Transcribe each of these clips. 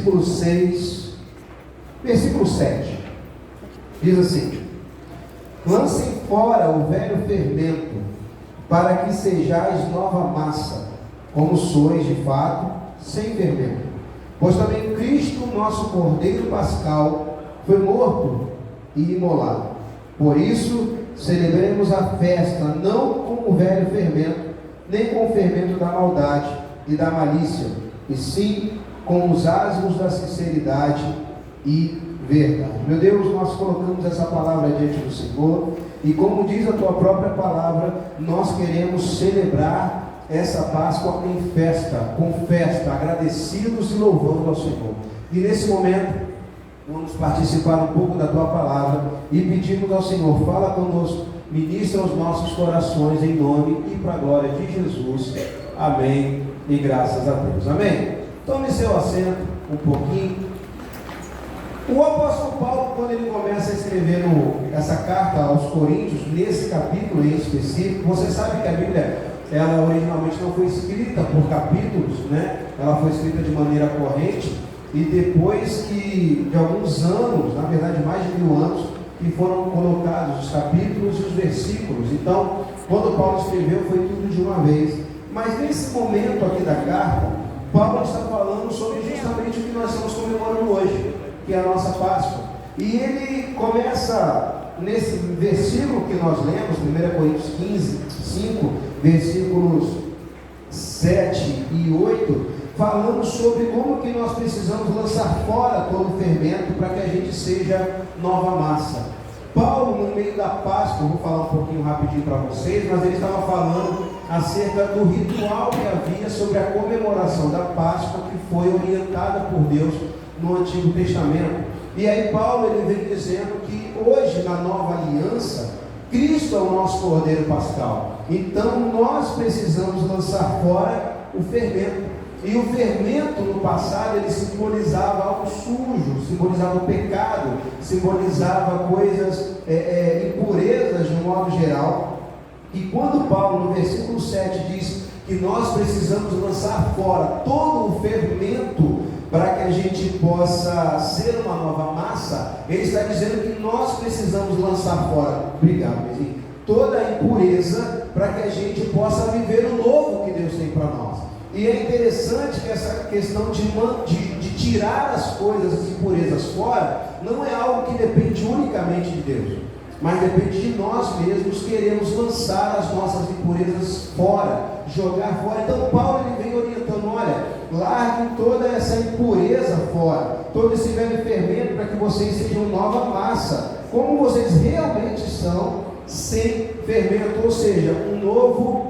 versículo 6, versículo 7, diz assim: lancem fora o velho fermento, para que sejais nova massa, como sois de fato, sem fermento. Pois também Cristo, nosso Cordeiro Pascal, foi morto e imolado. Por isso, celebremos a festa, não com o velho fermento, nem com o fermento da maldade e da malícia, e sim com os asmos da sinceridade e verdade. Meu Deus, nós colocamos essa palavra diante do Senhor, e como diz a tua própria palavra, nós queremos celebrar essa Páscoa em festa, com festa, agradecidos e louvando ao Senhor. E nesse momento, vamos participar um pouco da tua palavra e pedimos ao Senhor, fala conosco, ministra os nossos corações em nome e para a glória de Jesus. Amém e graças a Deus. Amém. Tome seu assento um pouquinho. O apóstolo Paulo, quando ele começa a escrever essa carta aos Coríntios, nesse capítulo em específico, você sabe que a Bíblia, ela originalmente não foi escrita por capítulos, né? Ela foi escrita de maneira corrente, e depois de alguns anos, na verdade mais de 1000 anos, que foram colocados os capítulos e os versículos. Então, quando Paulo escreveu, foi tudo de uma vez. Mas nesse momento aqui da carta, Paulo está falando sobre justamente o que nós estamos comemorando hoje, que é a nossa Páscoa. E ele começa nesse versículo que nós lemos, 1 Coríntios 15, 5, versículos 7 e 8, falando sobre como que nós precisamos lançar fora todo o fermento para que a gente seja nova massa. Paulo, no meio da Páscoa, vou falar um pouquinho rapidinho para vocês, mas ele estava falando acerca do ritual que havia sobre a comemoração da Páscoa, que foi orientada por Deus no Antigo Testamento. E aí Paulo ele vem dizendo que hoje, na nova aliança, Cristo é o nosso Cordeiro Pascal. Então nós precisamos lançar fora o fermento. E o fermento no passado ele simbolizava algo sujo, simbolizava o pecado, simbolizava coisas, impurezas de um modo geral. E quando Paulo no versículo 7 diz que nós precisamos lançar fora todo o fermento para que a gente possa ser uma nova massa, ele está dizendo que nós precisamos lançar fora, obrigado, Mezinho, toda a impureza para que a gente possa viver o novo que Deus tem para nós. E é interessante que essa questão de tirar as coisas, as impurezas fora, não é algo que depende unicamente de Deus, mas depende de nós mesmos. Queremos lançar as nossas impurezas fora, jogar fora. Então Paulo ele vem orientando, olha, larguem toda essa impureza fora, todo esse velho fermento, para que vocês sejam nova massa, como vocês realmente são, sem fermento, ou seja, um novo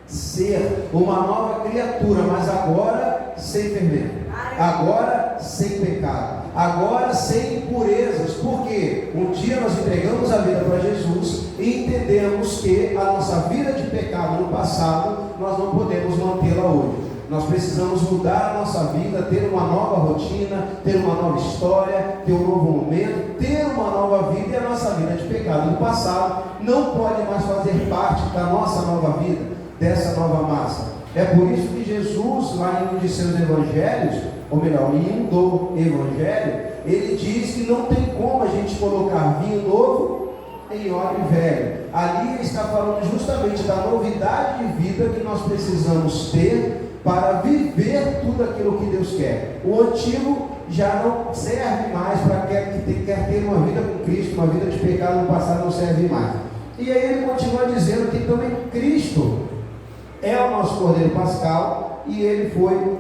ser, uma nova criatura, mas agora sem fermento, agora sem pecado, agora sem impurezas, porque um dia nós entregamos a vida para Jesus e entendemos que a nossa vida de pecado no passado, nós não podemos mantê-la hoje. Nós precisamos mudar a nossa vida, ter uma nova rotina, ter uma nova história, ter um novo momento, ter uma nova vida, e a nossa vida de pecado no passado não pode mais fazer parte da nossa nova vida, dessa nova massa. É por isso que Jesus, lá em um de seus evangelhos, ou melhor, em um do evangelho, ele diz que não tem como a gente colocar vinho novo em óleo velho. Ali ele está falando justamente da novidade de vida que nós precisamos ter para viver tudo aquilo que Deus quer. O antigo já não serve mais para quem quer ter uma vida com Cristo, uma vida de pecado no passado não serve mais. E aí ele continua dizendo que também Cristo é o nosso Cordeiro Pascal e ele foi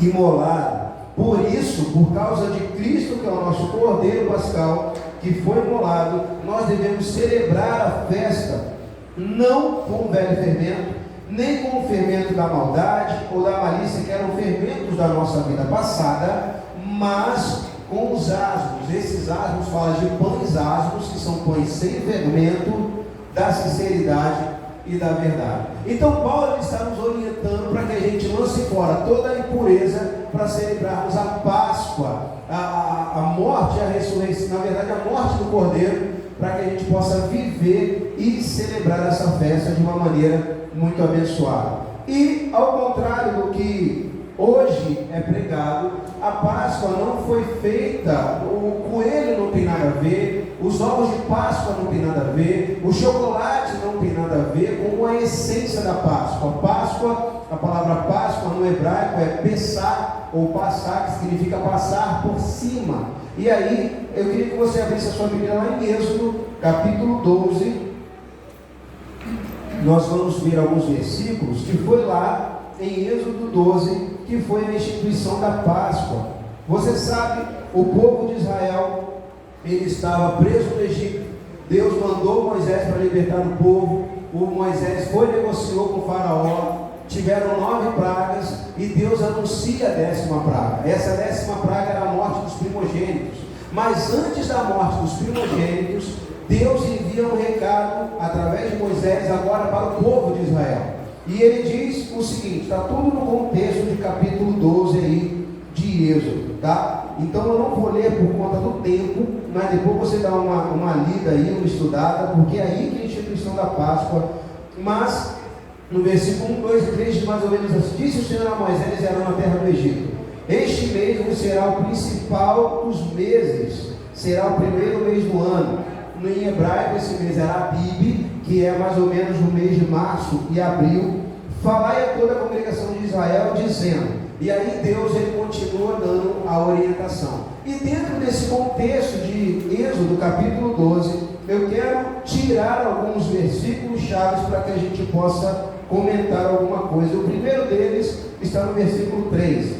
imolado. Por isso, por causa de Cristo, que é o nosso Cordeiro Pascal, que foi imolado, nós devemos celebrar a festa, não com o velho fermento, nem com o fermento da maldade ou da malícia, que eram fermentos da nossa vida passada, mas com os asmos. Esses asmos falam de pães asmos, que são pães sem fermento, da sinceridade e da verdade. Então Paulo está nos orientando para que a gente lance fora toda a impureza para celebrarmos a Páscoa, a morte e a ressurreição, na verdade a morte do Cordeiro, para que a gente possa viver e celebrar essa festa de uma maneira muito abençoada. E ao contrário do que hoje é pregado. A Páscoa não foi feita, o coelho não tem nada a ver, os ovos de Páscoa não tem nada a ver, o chocolate não tem nada a ver com a essência da Páscoa. Páscoa, a palavra Páscoa no hebraico é Pessah, ou passar, que significa passar por cima. E aí, eu queria que você abrisse a sua Bíblia lá em Êxodo, capítulo 12. Nós vamos ver alguns versículos que foi lá em Êxodo 12, que foi a instituição da Páscoa. Você sabe, o povo de Israel, ele estava preso no Egito. Deus mandou Moisés para libertar o povo. O Moisés foi, negociou com o faraó. Tiveram 9 pragas e Deus anuncia a 10ª praga. Essa 10ª praga era a morte dos primogênitos. Mas antes da morte dos primogênitos, Deus envia um recado através de Moisés agora para o povo de Israel. E ele diz o seguinte, está tudo no contexto de capítulo 12 aí de Êxodo, tá? Então eu não vou ler por conta do tempo, mas depois você dá uma lida aí, uma estudada, porque é aí que é a instituição da Páscoa. Mas no versículo 1, 2 e 3 diz mais ou menos assim: disse o Senhor a Moisés e Arão na terra do Egito: este mês vos será o principal dos meses, será o primeiro mês do ano. Em hebraico esse mês era Abib, que é mais ou menos no mês de março e abril. Falai a toda a congregação de Israel, dizendo. E aí Deus ele continua dando a orientação. E dentro desse contexto de Êxodo capítulo 12, eu quero tirar alguns versículos chaves para que a gente possa comentar alguma coisa. O primeiro deles está no versículo 3,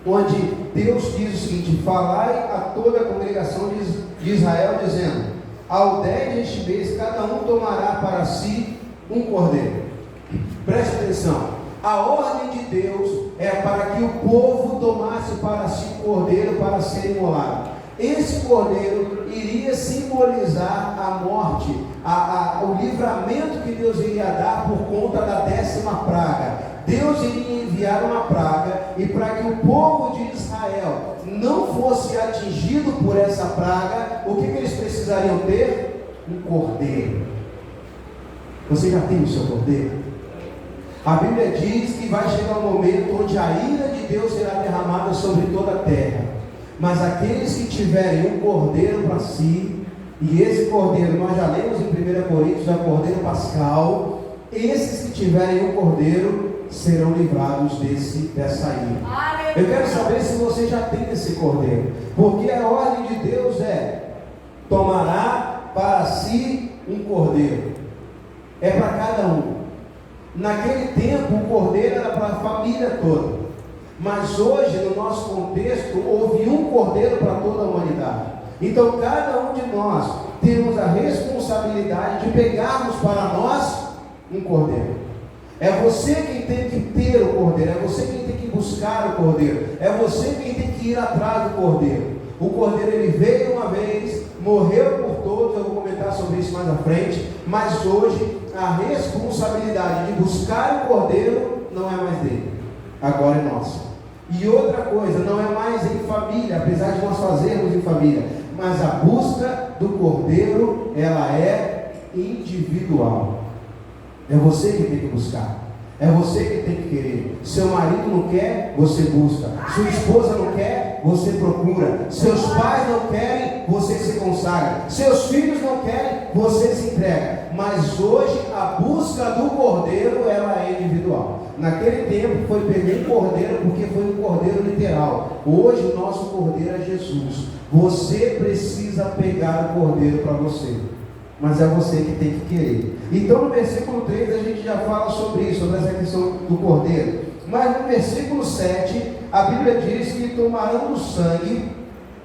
onde Deus diz o seguinte: falai a toda a congregação de Israel, dizendo: ao 10 deste mês, cada um tomará para si um cordeiro. Preste atenção, a ordem de Deus é para que o povo tomasse para si um cordeiro para ser imolado. Esse cordeiro iria simbolizar a morte, o livramento que Deus iria dar por conta da 10ª praga. Deus iria enviar uma praga, e para que o povo de Israel não fosse atingido por essa praga, o que eles precisariam ter? Um cordeiro. Você já tem o seu cordeiro? A Bíblia diz que vai chegar um momento onde a ira de Deus será derramada sobre toda a terra, mas aqueles que tiverem um cordeiro para si, e esse cordeiro nós já lemos em 1 Coríntios, é o cordeiro pascal, esses que tiverem um cordeiro serão livrados dessa ira. Eu quero saber se você já tem esse cordeiro, porque a ordem de Deus é: tomará para si um cordeiro. É para cada um. Naquele tempo o cordeiro era para a família toda, mas hoje no nosso contexto houve um cordeiro para toda a humanidade. Então cada um de nós temos a responsabilidade de pegarmos para nós um cordeiro. É você quem tem que ter o cordeiro, é você quem tem que buscar o cordeiro, é você quem tem que ir atrás do cordeiro. O cordeiro ele veio uma vez, morreu por todos, eu vou comentar sobre isso mais à frente, mas hoje a responsabilidade de buscar o cordeiro não é mais dele, agora é nossa. E outra coisa, não é mais em família, apesar de nós fazermos em família, mas a busca do cordeiro, ela é individual. É você que tem que buscar, é você que tem que querer. Seu marido não quer, você busca. Sua esposa não quer, você procura. Seus pais não querem, você se consagra. Seus filhos não querem, você se entrega. Mas hoje a busca do cordeiro, ela é individual. Naquele tempo foi pegar um cordeiro, porque foi um cordeiro literal. Hoje o nosso cordeiro é Jesus. Você precisa pegar o cordeiro para você, mas é você que tem que querer. Então no versículo 3 a gente já fala sobre isso, sobre essa questão do cordeiro. Mas no versículo 7 a Bíblia diz que tomarão do sangue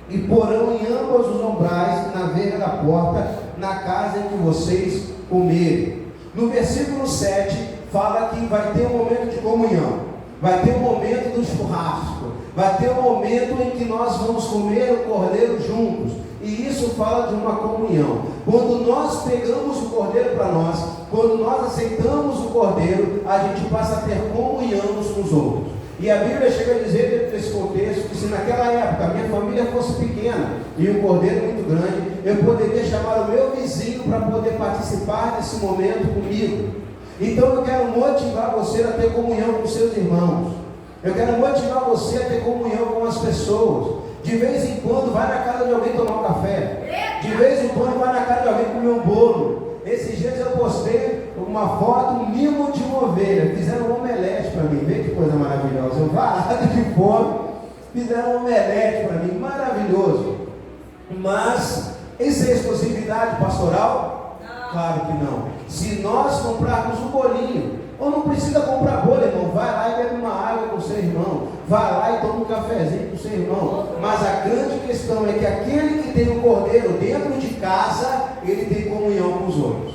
e porão em ambos os umbrais, na verga da porta, na casa em que vocês comerem. No versículo 7 fala que vai ter um momento de comunhão, vai ter um momento do churrasco, vai ter um momento em que nós vamos comer o cordeiro juntos. E isso fala de uma comunhão. Quando nós pegamos o cordeiro para nós, quando nós aceitamos o cordeiro, a gente passa a ter comunhão uns com os outros. E a Bíblia chega a dizer dentro desse contexto que se naquela época a minha família fosse pequena e o cordeiro muito grande, eu poderia chamar o meu vizinho para poder participar desse momento comigo. Então eu quero motivar você a ter comunhão com seus irmãos. Eu quero motivar você a ter comunhão com as pessoas. De vez em quando vai na casa de alguém tomar um café. De vez em quando vai na casa de alguém comer um bolo. Esses dias eu postei uma foto, um mimo de uma ovelha. Fizeram um omelete para mim. Vê que coisa maravilhosa. Eu varado de fome. Fizeram um omelete para mim. Maravilhoso. Mas, isso é exclusividade pastoral? Não. Claro que não. Se nós comprarmos um bolinho, ou não precisa comprar bolo, irmão, vai lá e bebe uma água com o seu irmão, vai lá e toma um cafezinho com o seu irmão. Mas a grande questão é que aquele que tem o cordeiro dentro de casa, ele tem comunhão com os outros.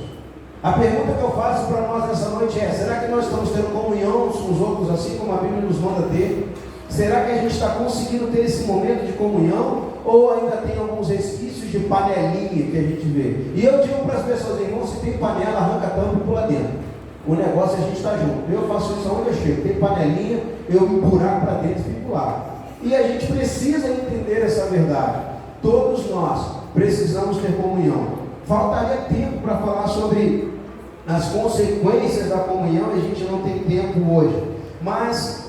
A pergunta que eu faço para nós nessa noite é: será que nós estamos tendo comunhão uns com os outros, assim como a Bíblia nos manda ter? Será que a gente está conseguindo ter esse momento de comunhão? Ou ainda tem alguns resquícios de panelinha que a gente vê? E eu digo para as pessoas: irmão, se tem panela, arranca a tampa e pula dentro. O negócio é a gente estar junto. Eu faço isso aonde eu chego. Tem panelinha, eu me buraco para dentro e fico lá. E a gente precisa entender essa verdade. Todos nós precisamos ter comunhão. Faltaria tempo para falar sobre as consequências da comunhão, e a gente não tem tempo hoje. Mas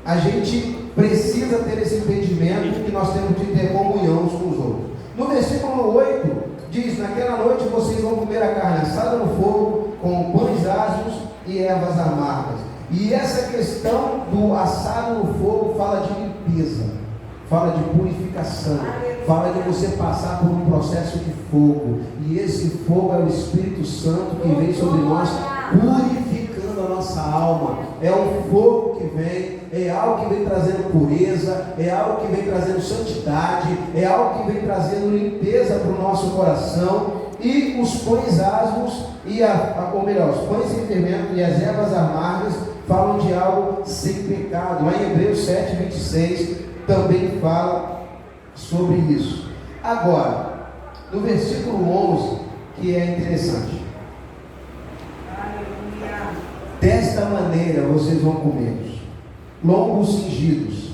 a gente precisa ter esse entendimento que nós temos de ter comunhão uns com os outros. No versículo 8 diz: naquela noite vocês vão comer a carne assada no fogo, com pães asmos e ervas amargas. E essa questão do assado no fogo fala de limpeza, fala de purificação, fala de você passar por um processo de fogo. E esse fogo é o Espírito Santo que vem sobre nós, purificando a nossa alma. É um fogo que vem, é algo que vem trazendo pureza, é algo que vem trazendo santidade, é algo que vem trazendo limpeza para o nosso coração. E os pães asmos, ou melhor, os pães sem fermento e as ervas amargas falam de algo sem pecado. Lá em Hebreus 7:26 também fala sobre isso. Agora, no versículo 11, que é interessante: desta maneira vocês vão comer lombos cingidos,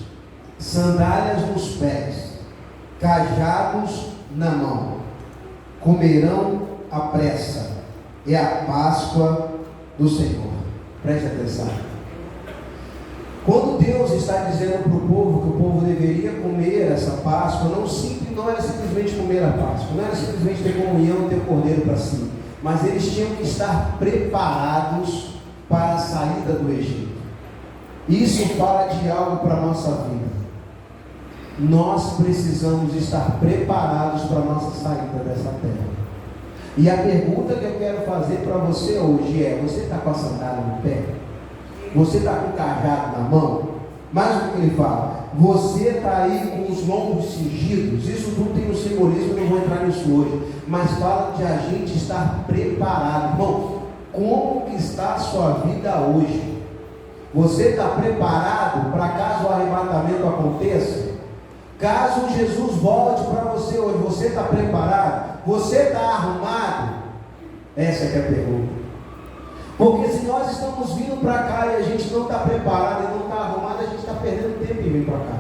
sandálias nos pés, cajados na mão. Comerão à pressa, é a Páscoa do Senhor. Preste atenção. Quando Deus está dizendo para o povo que o povo deveria comer essa Páscoa, não era simplesmente comer a Páscoa, não era simplesmente ter comunhão e ter o cordeiro para si, mas eles tinham que estar preparados para a saída do Egito. Isso fala de algo para a nossa vida. Nós precisamos estar preparados para a nossa saída dessa terra. E a pergunta que eu quero fazer para você hoje é: você está com a sandália no pé? Você está com o cajado na mão? Mas o que ele fala? Você está aí com os lombos cingidos? Isso tudo tem um simbolismo, eu não vou entrar nisso hoje. Mas fala de a gente estar preparado. Irmão, como está a sua vida hoje? Você está preparado para caso o arrebatamento aconteça? Caso Jesus volte para você hoje, você está preparado? Você está arrumado? Essa que é a pergunta. Porque se nós estamos vindo para cá e a gente não está preparado e não está arrumado, a gente está perdendo tempo em vir para cá.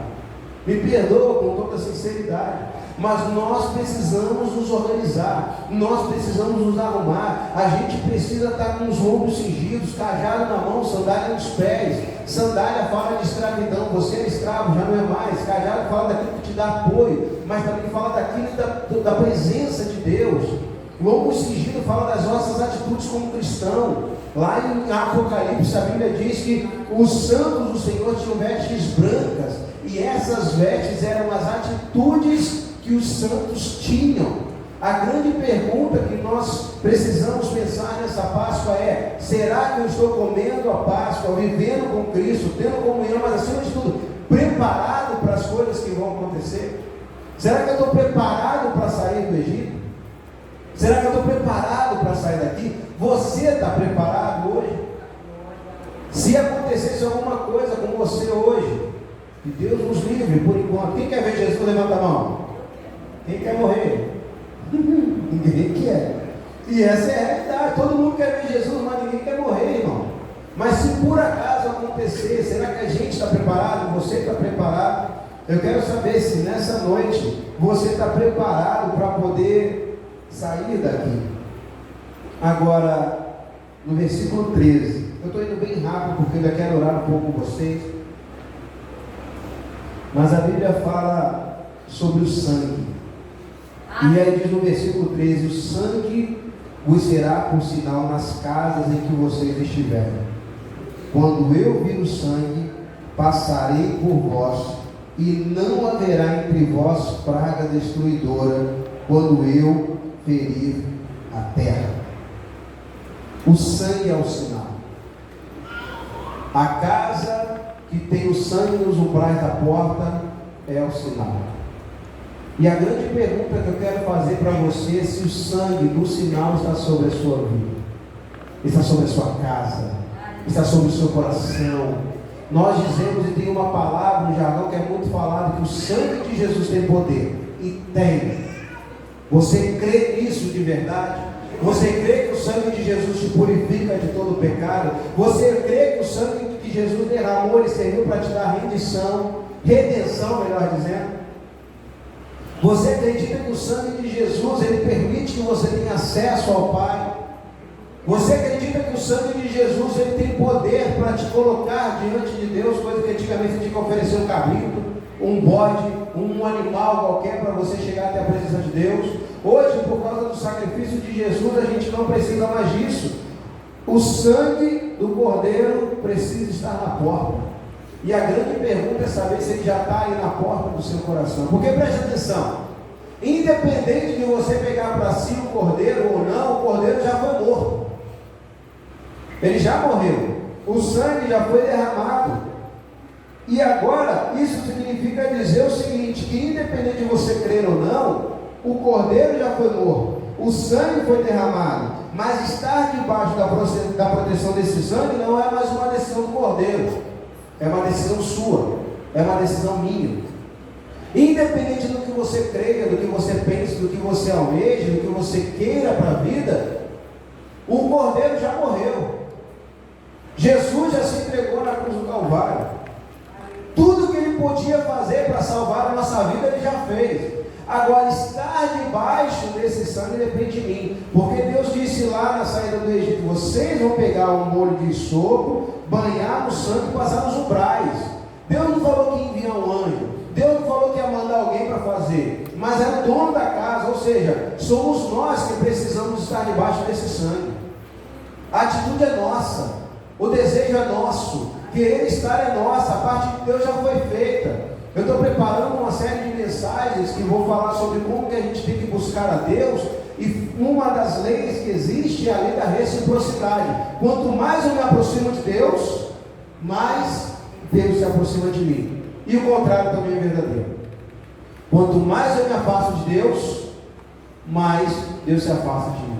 Me perdoa com toda sinceridade, mas nós precisamos nos organizar, nós precisamos nos arrumar. A gente precisa estar com os ombros cingidos, cajado na mão, sandália nos pés. Sandália fala de escravidão, você é escravo, já não é mais. Cajado fala daquilo que te dá apoio, mas também fala daquilo da presença de Deus. Lombo cingido fala das nossas atitudes como cristão. Lá em Apocalipse a Bíblia diz que os santos do Senhor tinham vestes brancas, e essas vestes eram as atitudes que os santos tinham. A grande pergunta que nós precisamos pensar nessa Páscoa é: será que eu estou comendo a Páscoa, vivendo com Cristo, tendo comunhão, mas acima de tudo, preparado para as coisas que vão acontecer? Será que eu estou preparado para sair do Egito? Será que eu estou preparado para sair daqui? Você está preparado hoje? Se acontecesse alguma coisa com você hoje, que Deus nos livre por enquanto. Quem quer ver Jesus? Levanta a mão. Quem quer morrer? Ninguém quer. E essa é a realidade. Todo mundo quer ver Jesus, mas ninguém quer morrer, irmão. Mas se por acaso acontecer, será que a gente está preparado? Você está preparado? Eu quero saber se nessa noite você está preparado para poder sair daqui. Agora, no versículo 13, eu estou indo bem rápido porque eu ainda quero orar um pouco com vocês. Mas a Bíblia fala sobre o sangue. E aí diz no versículo 13: o sangue vos será por sinal nas casas em que vocês estiverem. Quando eu vir o sangue, passarei por vós, e não haverá entre vós praga destruidora, quando eu ferir a terra. O sangue é o sinal. A casa que tem o sangue nos umbrais da porta é o sinal. E a grande pergunta que eu quero fazer para você é se o sangue do sinal está sobre a sua vida, está sobre a sua casa, está sobre o seu coração. Nós dizemos, e tem uma palavra no jargão que é muito falado, que o sangue de Jesus tem poder. E tem. Você crê nisso de verdade? Você crê que o sangue de Jesus te purifica de todo pecado? Você crê que o sangue que Jesus derramou, ele serviu para te dar redenção, melhor dizendo? Você acredita que o sangue de Jesus, ele permite que você tenha acesso ao Pai? Você acredita que o sangue de Jesus, ele tem poder para te colocar diante de Deus, coisa que antigamente você tinha que oferecer um cabrito, um bode, um animal qualquer para você chegar até a presença de Deus? Hoje, por causa do sacrifício de Jesus, a gente não precisa mais disso. O sangue do Cordeiro precisa estar na porta. E a grande pergunta é saber se ele já está aí na porta do seu coração. Porque preste atenção, independente de você pegar para si o Cordeiro ou não, o Cordeiro já foi morto. Ele já morreu. O sangue já foi derramado. E agora, isso significa dizer o seguinte, que independente de você crer ou não, o Cordeiro já foi morto, o sangue foi derramado, mas estar debaixo da proteção desse sangue não é mais uma decisão do Cordeiro, é uma decisão sua, é uma decisão minha. Independente do que você creia, do que você pense, do que você almeja, do que você queira para a vida, o Cordeiro já morreu. Jesus já se entregou na cruz do Calvário. Tudo que ele podia fazer para salvar a nossa vida, ele já fez. Agora, estar debaixo desse sangue depende de mim, porque Deus disse lá na saída do Egito: vocês vão pegar um molho de sopro, banhar no sangue e passar nos umbrais. Deus não falou que ia enviar um anjo, Deus não falou que ia mandar alguém para fazer, mas é o dono da casa, ou seja, somos nós que precisamos estar debaixo desse sangue. A atitude é nossa, o desejo é nosso, querer estar é nossa, a parte de Deus já foi feita. Eu estou preparando uma série de mensagens que vou falar sobre como que a gente tem que buscar a Deus, e uma das leis que existe é a lei da reciprocidade. Quanto mais eu me aproximo de Deus, mais Deus se aproxima de mim. E o contrário também é verdadeiro. Quanto mais eu me afasto de Deus, mais Deus se afasta de mim.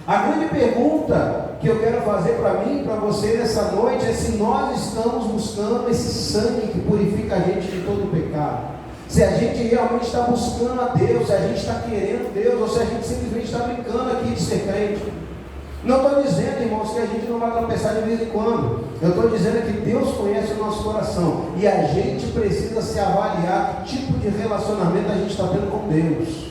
A grande pergunta que eu quero fazer para mim e para você nessa noite é se nós estamos buscando esse sangue que purifica a gente de todo o pecado. Se a gente realmente está buscando a Deus, se a gente está querendo Deus, ou se a gente simplesmente está brincando aqui de ser crente. Não estou dizendo, irmãos, que a gente não vai tropeçar de vez em quando. Eu estou dizendo que Deus conhece o nosso coração, e a gente precisa se avaliar que tipo de relacionamento a gente está tendo com Deus.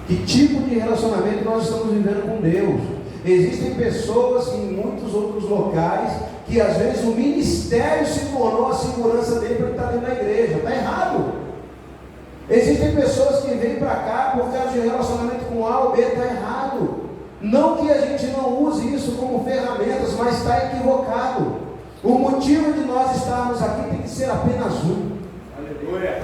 Que tipo de relacionamento nós estamos vivendo com Deus? Existem pessoas em muitos outros locais que às vezes o ministério se tornou a segurança dele para ele estar dentro da igreja. Está errado. Existem pessoas que vêm para cá por causa de relacionamento com A ou B. Está errado. Não que a gente não use isso como ferramentas, mas está equivocado. O motivo de nós estarmos aqui tem que ser apenas um. Aleluia.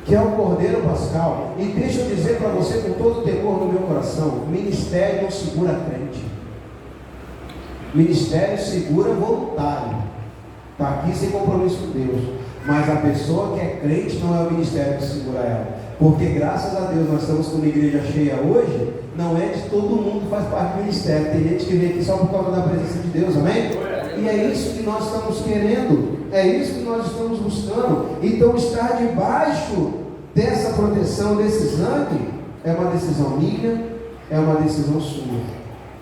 Que é o Cordeiro Pascal. E deixa eu dizer para você com todo o temor no meu coração: o ministério não segura crente. Ministério segura voluntário. Está aqui sem compromisso com Deus. Mas a pessoa que é crente não é o ministério que segura ela. Porque graças a Deus nós estamos com uma igreja cheia hoje. Não é de todo mundo que faz parte do ministério. Tem gente que vem aqui só por causa da presença de Deus, amém? E é isso que nós estamos querendo. É isso que nós estamos buscando. Então estar debaixo dessa proteção, desse sangue, é uma decisão minha, é uma decisão sua.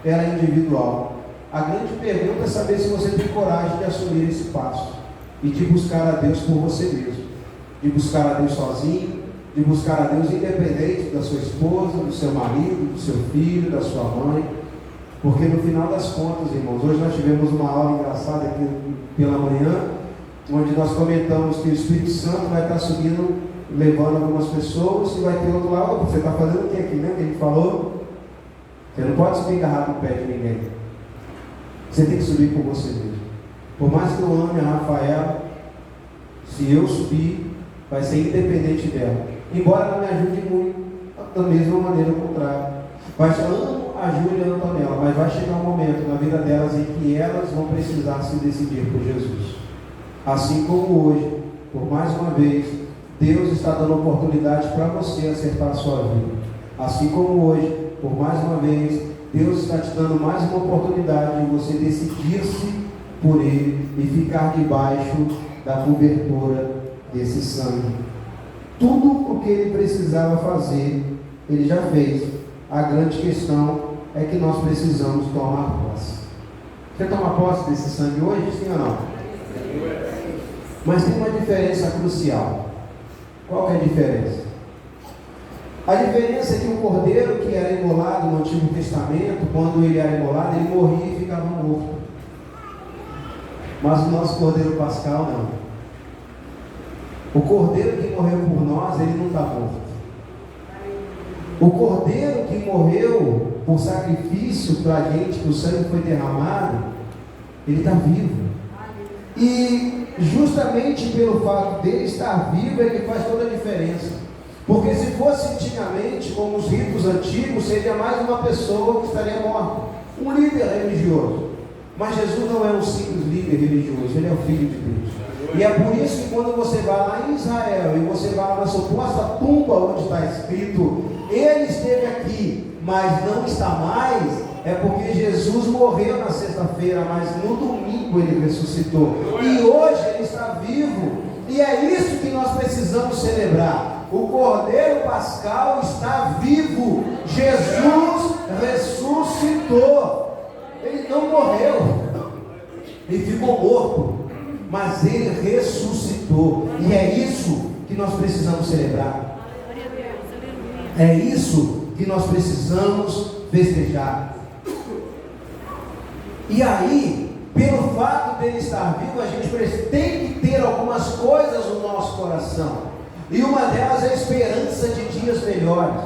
Ela é individual. A grande pergunta é saber se você tem coragem de assumir esse passo e de buscar a Deus por você mesmo, de buscar a Deus sozinho, de buscar a Deus independente da sua esposa, do seu marido, do seu filho, da sua mãe. Porque no final das contas, irmãos, hoje nós tivemos uma aula engraçada aqui pela manhã, onde nós comentamos que o Espírito Santo vai estar subindo, levando algumas pessoas, e vai ter outro lado. Você está fazendo o que aqui, né? Que ele falou? Você não pode subir agarrado no pé de ninguém. Você tem que subir por você mesmo. Por mais que eu ame a Rafaela, se eu subir, vai ser independente dela. Embora não me ajude muito, da mesma maneira ao contrário. Amo a Júlia e a Antonella, mas vai chegar um momento na vida delas em que elas vão precisar se decidir por Jesus. Assim como hoje, por mais uma vez, Deus está dando oportunidade para você acertar a sua vida. Assim como hoje, por mais uma vez, Deus está te dando mais uma oportunidade de você decidir-se por Ele e ficar debaixo da cobertura desse sangue. Tudo o que Ele precisava fazer, Ele já fez. A grande questão é que nós precisamos tomar posse. Você toma posse desse sangue hoje, sim ou não? Mas tem uma diferença crucial. Qual que é a diferença? A diferença é que o cordeiro que era imolado no Antigo Testamento, quando ele era imolado, ele morria e ficava morto. Mas o nosso cordeiro pascal não. O cordeiro que morreu por nós, ele não está morto. O cordeiro que morreu por sacrifício para a gente, que o sangue foi derramado, ele está vivo. E justamente pelo fato dele estar vivo, ele faz toda a diferença. Porque se fosse antigamente, como os ritos antigos, seria mais uma pessoa que estaria morta, um líder religioso. Mas Jesus não é um simples líder religioso, ele é o Filho de Deus. E é por isso que quando você vai lá em Israel e você vai lá na suposta tumba onde está escrito, ele esteve aqui, mas não está mais, é porque Jesus morreu na sexta-feira, mas no domingo ele ressuscitou. E hoje ele está vivo. E é isso que nós precisamos celebrar. O Cordeiro Pascal está vivo. Jesus ressuscitou. Ele não morreu. Ele ficou morto. Mas ele ressuscitou. E é isso que nós precisamos celebrar. É isso que nós precisamos festejar. E aí, pelo fato dele estar vivo, a gente tem que ter algumas coisas no nosso coração. E uma delas é a esperança de dias melhores.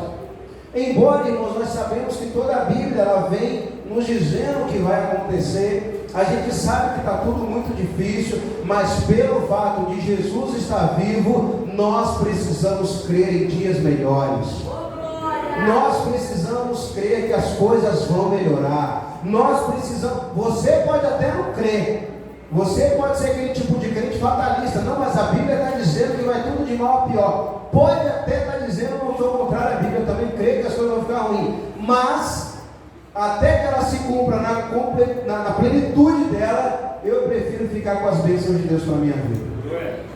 Embora, irmãos, nós sabemos que toda a Bíblia ela vem nos dizendo o que vai acontecer. A gente sabe que está tudo muito difícil, mas pelo fato de Jesus estar vivo, nós precisamos crer em dias melhores. Nós precisamos crer que as coisas vão melhorar. Nós precisamos. Você pode até não crer. Você pode ser aquele tipo de crente fatalista. Não, mas a Bíblia está dizendo que vai tudo de mal a pior. Pode até estar dizendo, não sou contrário à Bíblia, eu também creio que as coisas vão ficar ruins. Mas, até que ela se cumpra na plenitude dela, eu prefiro ficar com as bênçãos de Deus para a minha vida.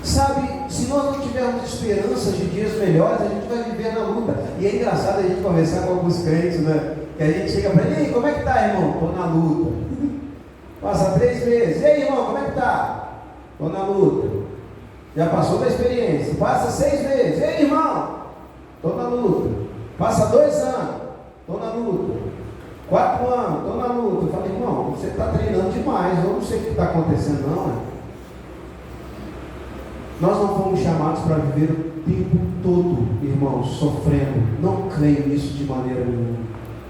Sabe, se nós não tivermos esperança de dias melhores, a gente vai viver na luta. E é engraçado a gente conversar com alguns crentes, né? Que a gente chega para ele, e aí, como é que tá, irmão? Estou na luta. Passa 3 meses. E aí, irmão, como é que tá? Estou na luta. Já passou da experiência. Passa 6 meses. E aí, irmão? Estou na luta. Passa 2 anos. Estou na luta. 4 anos. Estou na luta. Eu falei, irmão, você está treinando demais. Eu não sei o que está acontecendo, não, né? Nós não fomos chamados para viver o tempo todo, irmãos, sofrendo. Não creio nisso de maneira nenhuma.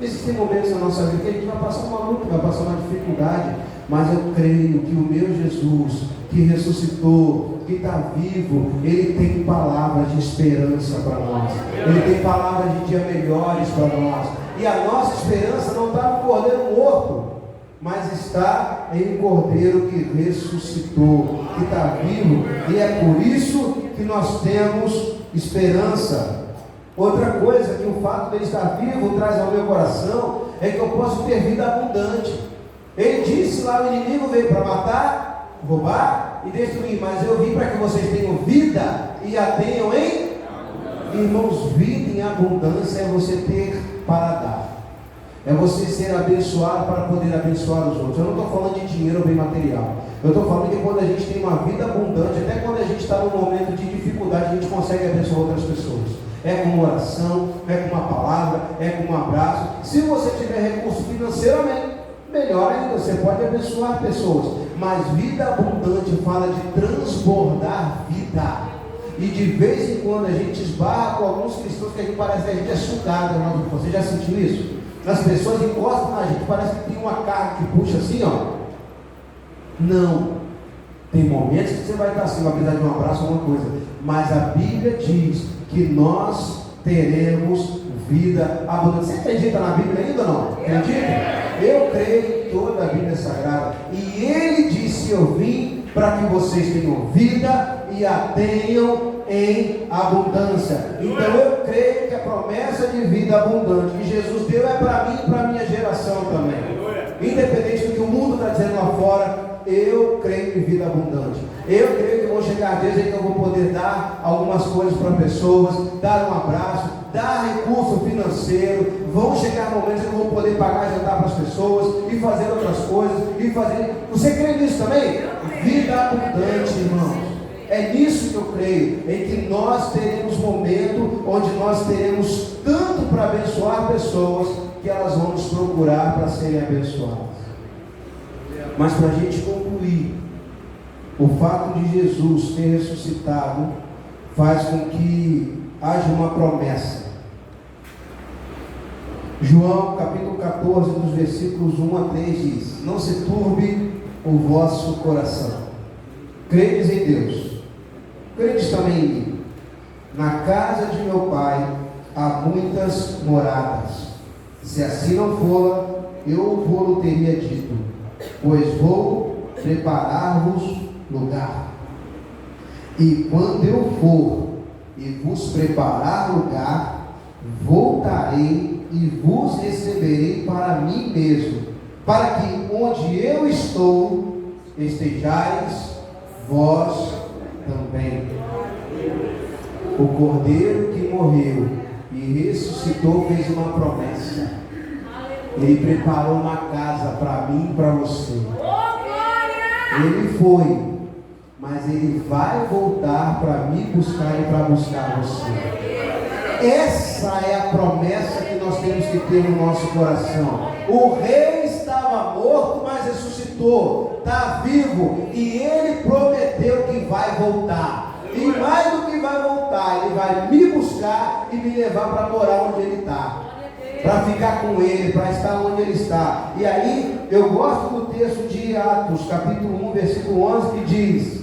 Existem momentos na nossa vida que a gente vai passar uma luta, vai passar uma dificuldade, mas eu creio que o meu Jesus, que ressuscitou, que está vivo, Ele tem palavras de esperança para nós. Ele tem palavras de dias melhores para nós. E a nossa esperança não está no Cordeiro morto, mas está em um Cordeiro que ressuscitou, que está vivo, e é por isso que nós temos esperança. Outra coisa que o fato dele estar vivo traz ao meu coração é que eu posso ter vida abundante. Ele disse lá, o inimigo veio para matar, roubar e destruir, mas eu vim para que vocês tenham vida e a tenham em irmãos. Vida em abundância é você ter para dar. É você ser abençoado para poder abençoar os outros. Eu não estou falando de dinheiro ou bem material. Eu estou falando que quando a gente tem uma vida abundante, até quando a gente está num momento de dificuldade, a gente consegue abençoar outras pessoas. É com uma oração, é com uma palavra, é com um abraço. Se você tiver recurso financeiro, amém. melhor ainda, você pode abençoar pessoas, mas vida abundante fala de transbordar vida. E de vez em quando a gente esbarra com alguns cristãos que a gente parece que a gente é sugado. Você já sentiu isso? As pessoas encostam na gente, parece que tem uma carga que puxa assim, ó. Não. Tem momentos que você vai estar assim, vai precisar de um abraço, alguma coisa. Mas a Bíblia diz que nós teremos vida abundante. Você acredita na Bíblia ainda ou não? Acredita? Eu creio em toda a Bíblia Sagrada. E ele disse: eu vim para que vocês tenham vida e a tenham em abundância. Então eu creio que a promessa de vida abundante que Jesus deu é para mim e para a minha geração também. Independente do que o mundo está dizendo lá fora, eu creio em vida abundante. Eu creio que vão chegar dias em que eu vou poder dar algumas coisas para pessoas, dar um abraço, dar recurso financeiro. Vão chegar momentos em que eu vou poder pagar jantar para as pessoas e fazer outras coisas e fazer. Você crê nisso também? Vida abundante, irmãos. É nisso que eu creio, em que nós teremos momento onde nós teremos tanto para abençoar pessoas que elas vão nos procurar para serem abençoadas. Mas para a gente concluir, o fato de Jesus ter ressuscitado faz com que haja uma promessa. João capítulo 14, dos versículos 1 a 3 diz: não se turbe o vosso coração. Credes em Deus, credes também em mim. Na casa de meu Pai há muitas moradas. Se assim não for, eu vou teria dito, pois vou preparar-vos lugar. E quando eu for e vos preparar lugar, voltarei e vos receberei para mim mesmo, para que onde eu estou, estejais vós também. O Cordeiro que morreu e ressuscitou fez uma promessa. Ele preparou uma casa para mim e para você. Ele foi, mas ele vai voltar para me buscar e para buscar você. Essa é a promessa que nós temos que ter no nosso coração. O rei estava morto, mas ressuscitou, está vivo, e ele prometeu que vai voltar. E mais do que vai voltar, ele vai me buscar e me levar para morar onde ele está, para ficar com ele, para estar onde ele está. E aí eu gosto do texto de Atos, capítulo 1, versículo 11, que diz: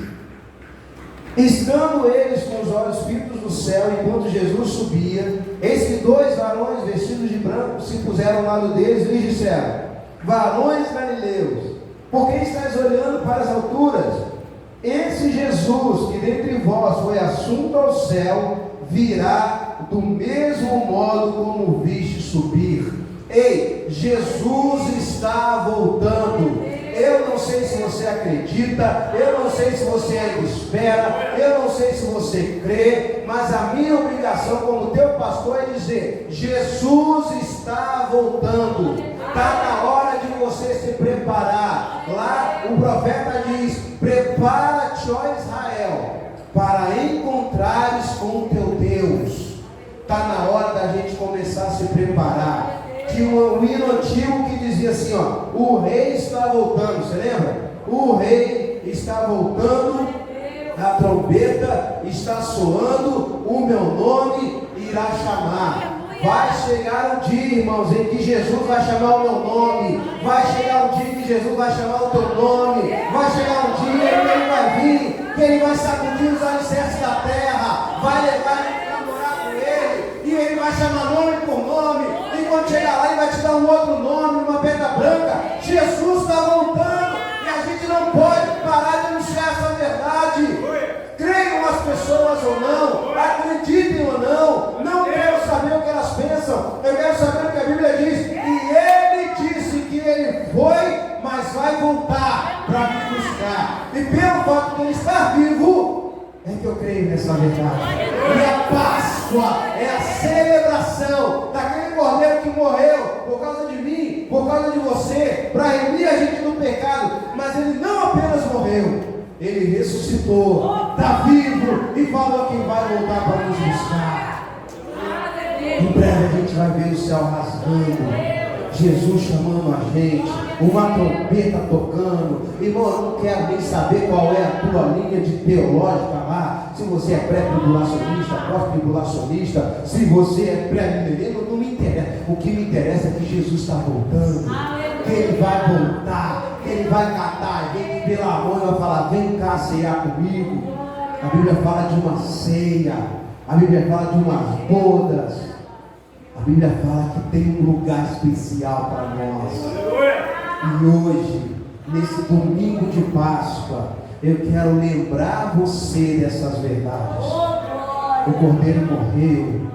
estando eles com os olhos fitos no céu, enquanto Jesus subia, eis que dois varões vestidos de branco se puseram ao lado deles e lhes disseram: varões galileus, por que estáis olhando para as alturas? Esse Jesus que dentre vós foi assunto ao céu, virá do mesmo modo como viste subir. Ei, Jesus está voltando. Eu não sei se você acredita, eu não sei se você ainda espera, eu não sei se você crê, mas a minha obrigação como teu pastor é dizer: Jesus está voltando. Está na hora de você se preparar. Lá o profeta diz: prepara-te, ó Israel, para encontrares com o teu Deus. Está na hora da gente começar a se preparar. Tinha um hino antigo que dizia assim, ó: o rei está voltando. Você lembra? O rei está voltando, a trombeta está soando, o meu nome irá chamar. Vai chegar um dia, irmãos, em que Jesus vai chamar o meu nome. Vai chegar um dia em que Jesus vai chamar o teu nome. Vai chegar um dia em que ele vai vir, que ele vai sacudir os alicerces da terra, vai levar a morar com ele, e ele vai chamar nome por nome. E quando chegar lá, ele vai te dar um outro nome, uma pedra branca. Jesus está voltando, e a gente não pode parar de anunciar essa verdade. Creiam as pessoas ou não, acreditem ou não, não quero saber o que elas pensam, eu quero saber o que a Bíblia diz. E ele disse que ele foi, mas vai voltar para me buscar. E pelo fato de ele estar vivo, é que eu creio nessa verdade. E a Páscoa é a celebração daquele Cordeiro que morreu por causa de mim, por causa de você, para remir a gente do pecado. Mas ele não apenas morreu, ele ressuscitou, está vivo e falou que vai voltar para nos buscar. Em breve a gente vai ver o céu rasgando, Jesus chamando a gente, uma trompeta tocando. Irmão, eu não quero nem saber qual é a tua linha de teológica lá. Se você é pré-tribulacionista, pós-tribulacionista, se você é pré-milênio, não me interessa. O que me interessa é que Jesus está voltando, que Ele vai voltar, que Ele vai catar a gente pela mão e vai falar: vem cá cear comigo. A Bíblia fala de uma ceia, a Bíblia fala de umas bodas. A Bíblia fala que tem um lugar especial para nós. E hoje, nesse domingo de Páscoa, eu quero lembrar você dessas verdades. O Cordeiro morreu.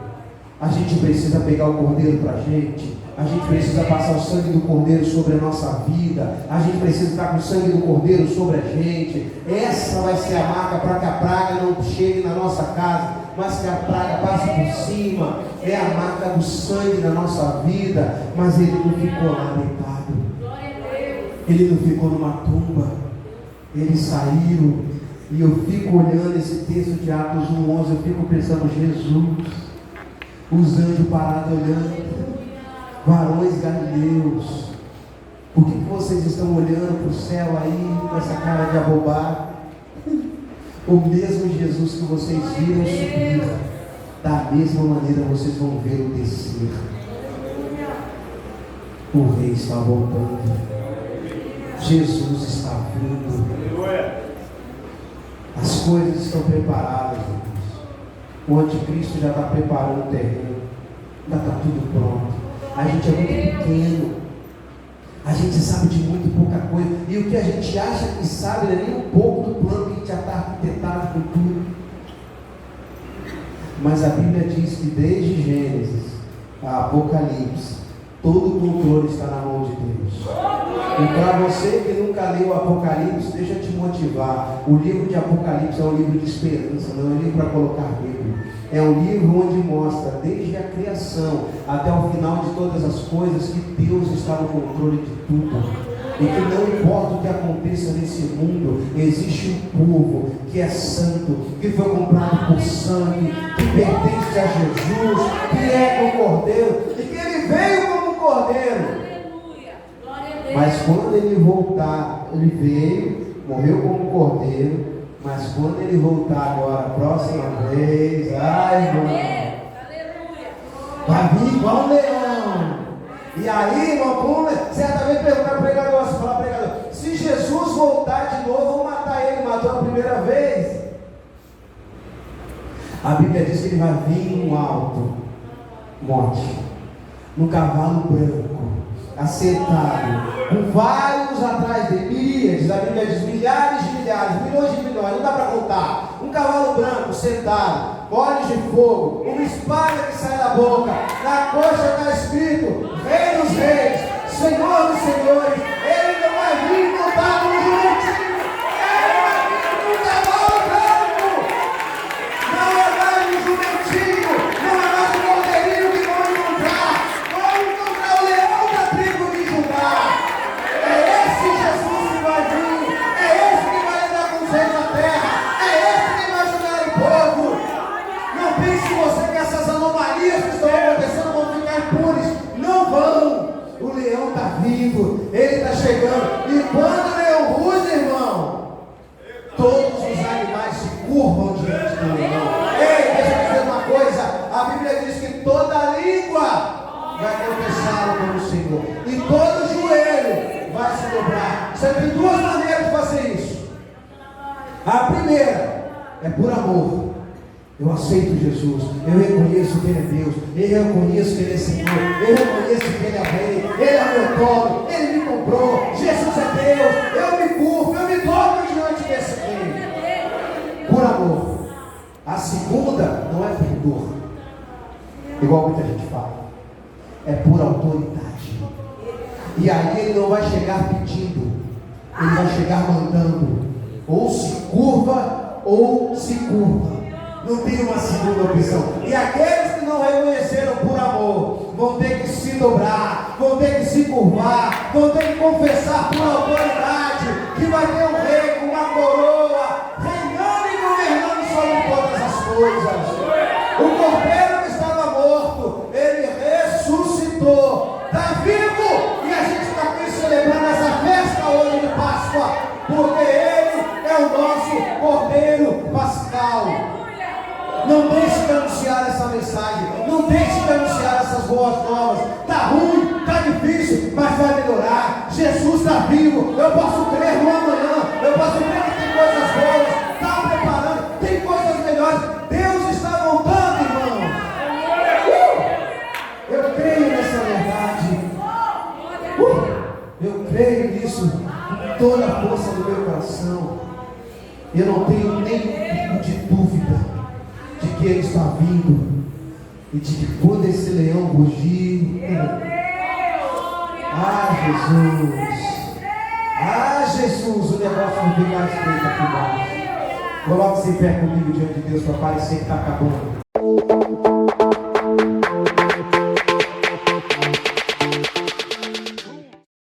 A gente precisa pegar o Cordeiro para a gente. A gente precisa passar o sangue do Cordeiro sobre a nossa vida. A gente precisa estar com o sangue do Cordeiro sobre a gente. Essa vai ser a marca para que a praga não chegue na nossa casa, mas que a praga passe por cima. É a marca do sangue na nossa vida. Mas Ele não ficou lá deitado. Ele não ficou numa tumba. Ele saiu. E eu fico olhando esse texto de Atos 1:11. Eu fico pensando: Jesus, os anjos parados olhando. Varões galileus, por que vocês estão olhando para o céu aí com essa cara de abobado? O mesmo Jesus que vocês viram subir, da mesma maneira vocês vão vê-lo descer. O Rei está voltando. Jesus está vindo. As coisas estão preparadas, irmãos. O anticristo já está preparando o terreno. Já está tudo pronto. A gente é muito pequeno, a gente sabe de muito pouca coisa, e o que a gente acha que sabe não é nem um pouco do plano que a gente já está arquitetado com tudo. Mas a Bíblia diz que desde Gênesis a Apocalipse, todo o controle está na mão de Deus. E para você que nunca leu o Apocalipse, deixa eu te motivar. O livro de Apocalipse é um livro de esperança, não é um livro para colocar medo. É um livro onde mostra desde a criação até o final de todas as coisas que Deus está no controle de tudo. E que não importa o que aconteça nesse mundo, existe um povo que é santo, que foi comprado por sangue, que pertence a Jesus, que é como Cordeiro, e que Ele veio como Cordeiro. Mas quando Ele voltar, Ele veio, morreu como Cordeiro. Mas quando Ele voltar agora, a próxima vez, ai irmão, vai vir igual um leão. E aí, irmão, certa vez perguntar ao pregador, você fala: pregador, se Jesus voltar de novo, vão matar Ele. Matou a primeira vez. A Bíblia diz que Ele vai vir no alto monte, num cavalo branco, assentado, com vários atrás dele, miríades, a Bíblia diz milhares de milhares, milhões de milhões, não dá para contar. Um cavalo branco sentado, olhos de fogo, uma espada que sai da boca, na coxa está escrito: Rei dos Reis, Senhor dos Senhores. Ele não vai vir montado no jumentinho, ele vai vir num cavalo branco. Não é mais um jumentinho, não é mais um cordeirinho que vão encontrar o leão da tribo de Judá. É esse Jesus que vai vir, é esse que vai andar com os reis da terra, é esse que vai julgar o povo. Não pense você que essas anomalias que estão acontecendo vão ficar impunes. Não vão. O leão está vivo, ele está chegando. E quando o leão ruge, irmão, todos os animais se curvam diante do leão. Ei, deixa eu dizer uma coisa: a Bíblia diz que toda língua vai confessar o nome do Senhor, e todo joelho vai se dobrar. Você tem duas maneiras de fazer isso. A primeira é por amor. Eu aceito Jesus, eu reconheço que Ele é Deus, eu reconheço que Ele é Senhor, eu reconheço que Ele é Rei, Ele é meu dono, Ele me comprou, Jesus é Deus, eu me curvo, eu me dobro diante desse Rei. Por amor. A segunda não é por dor, igual muita gente fala, é por autoridade. E aí Ele não vai chegar pedindo, Ele vai chegar mandando: ou se curva ou se curva. Não tem uma segunda opção. E aqueles que não reconheceram por amor vão ter que se dobrar, vão ter que se curvar, vão ter que confessar por autoridade que vai ter um rei com uma coroa, reinando e governando sobre todas as coisas. O cordeiro que estava morto, ele ressuscitou, está vivo. Não deixe de anunciar essa mensagem. Não deixe de anunciar essas boas novas. Está ruim, está difícil, mas vai melhorar. Jesus está vivo. Eu posso crer no amanhã. Eu posso crer que tem coisas boas. Está preparando. Tem coisas melhores. Deus está voltando, irmãos. Eu creio nessa verdade. Eu creio nisso com toda a força do meu coração. Eu não tenho nenhum tipo de dúvida de que Ele está vindo e de que quando esse leão rugir, Jesus, o negócio não fica estreito aqui embaixo. Coloque-se em pé comigo diante de Deus para parecer que está acabando.